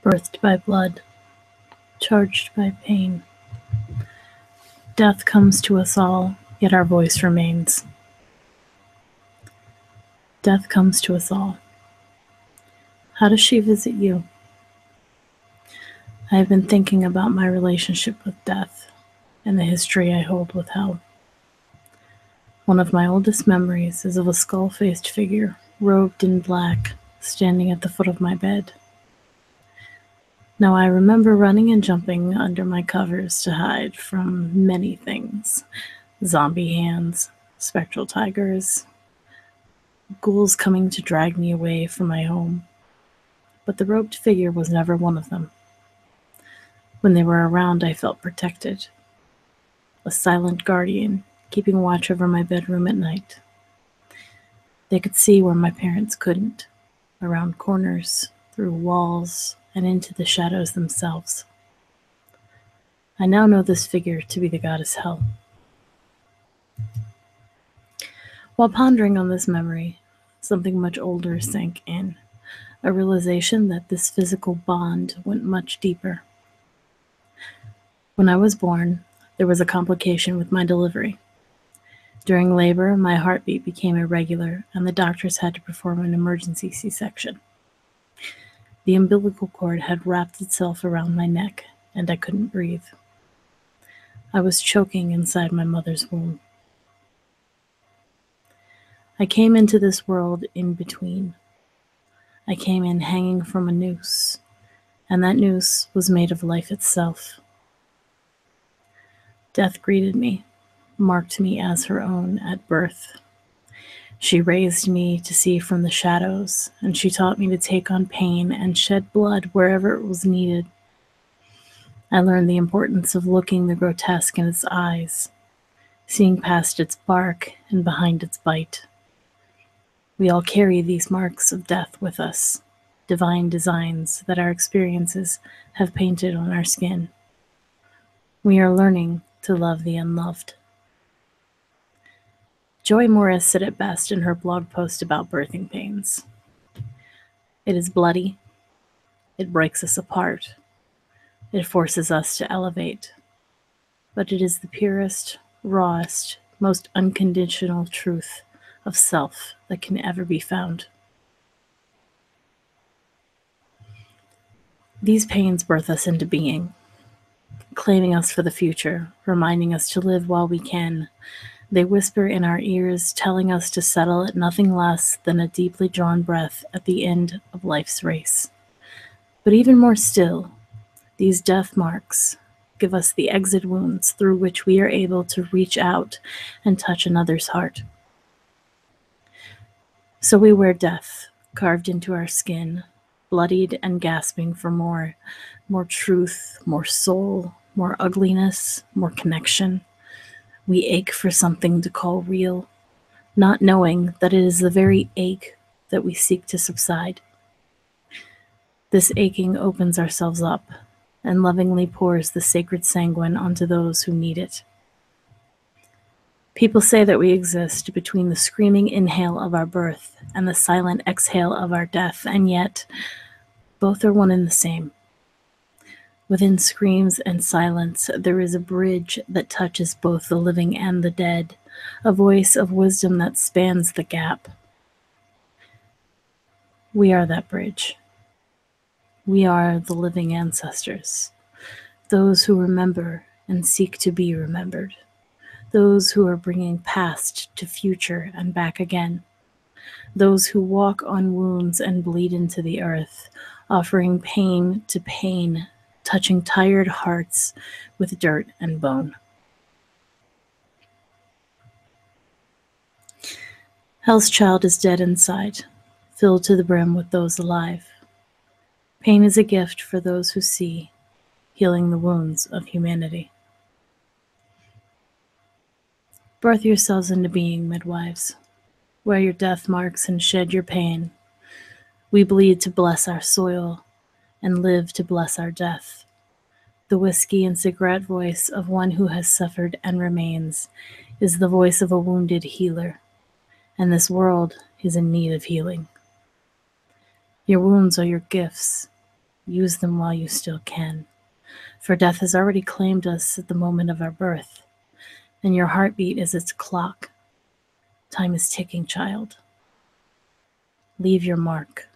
Birthed by blood, charged by pain. Death comes to us all, yet our voice remains. Death comes to us all. How does she visit you? I have been thinking about my relationship with death and the history I hold with hell. One of my oldest memories is of a skull-faced figure, robed in black, standing at the foot of my bed. Now I remember running and jumping under my covers to hide from many things. Zombie hands, spectral tigers, ghouls coming to drag me away from my home. But the robed figure was never one of them. When they were around, I felt protected. A silent guardian, keeping watch over my bedroom at night. They could see where my parents couldn't, around corners, through walls, and into the shadows themselves. I now know this figure to be the goddess Hel. While pondering on this memory, something much older sank in, a realization that this physical bond went much deeper. When I was born, there was a complication with my delivery. During labor, my heartbeat became irregular, and the doctors had to perform an emergency C-section. The umbilical cord had wrapped itself around my neck, and I couldn't breathe. I was choking inside my mother's womb. I came into this world in between. I came in hanging from a noose, and that noose was made of life itself. Death greeted me, marked me as her own at birth. She raised me to see from the shadows, and she taught me to take on pain and shed blood wherever it was needed. I learned the importance of looking the grotesque in its eyes, seeing past its bark and behind its bite. We all carry these marks of death with us, divine designs that our experiences have painted on our skin. We are learning to love the unloved. Joy Morris said it best in her blog post about birthing pains. It is bloody. It breaks us apart. It forces us to elevate. But it is the purest, rawest, most unconditional truth of self that can ever be found. These pains birth us into being, claiming us for the future, reminding us to live while we can. They whisper in our ears, telling us to settle at nothing less than a deeply drawn breath at the end of life's race. But even more still, these death marks give us the exit wounds through which we are able to reach out and touch another's heart. So we wear death carved into our skin, bloodied and gasping for more truth, more soul, more ugliness, more connection. We ache for something to call real, not knowing that it is the very ache that we seek to subside. This aching opens ourselves up and lovingly pours the sacred sanguine onto those who need it. People say that we exist between the screaming inhale of our birth and the silent exhale of our death, and yet both are one and the same. Within screams and silence, there is a bridge that touches both the living and the dead, a voice of wisdom that spans the gap. We are that bridge. We are the living ancestors, those who remember and seek to be remembered, those who are bringing past to future and back again, those who walk on wounds and bleed into the earth, offering pain to pain, touching tired hearts with dirt and bone. Hell's child is dead inside, filled to the brim with those alive. Pain is a gift for those who see, healing the wounds of humanity. Birth yourselves into being, midwives. Wear your death marks and shed your pain. We bleed to bless our soil and live to bless our death. The whiskey and cigarette voice of one who has suffered and remains is the voice of a wounded healer, and this world is in need of healing. Your wounds are your gifts. Use them while you still can, for death has already claimed us at the moment of our birth, and your heartbeat is its clock. Time is ticking, child. Leave your mark.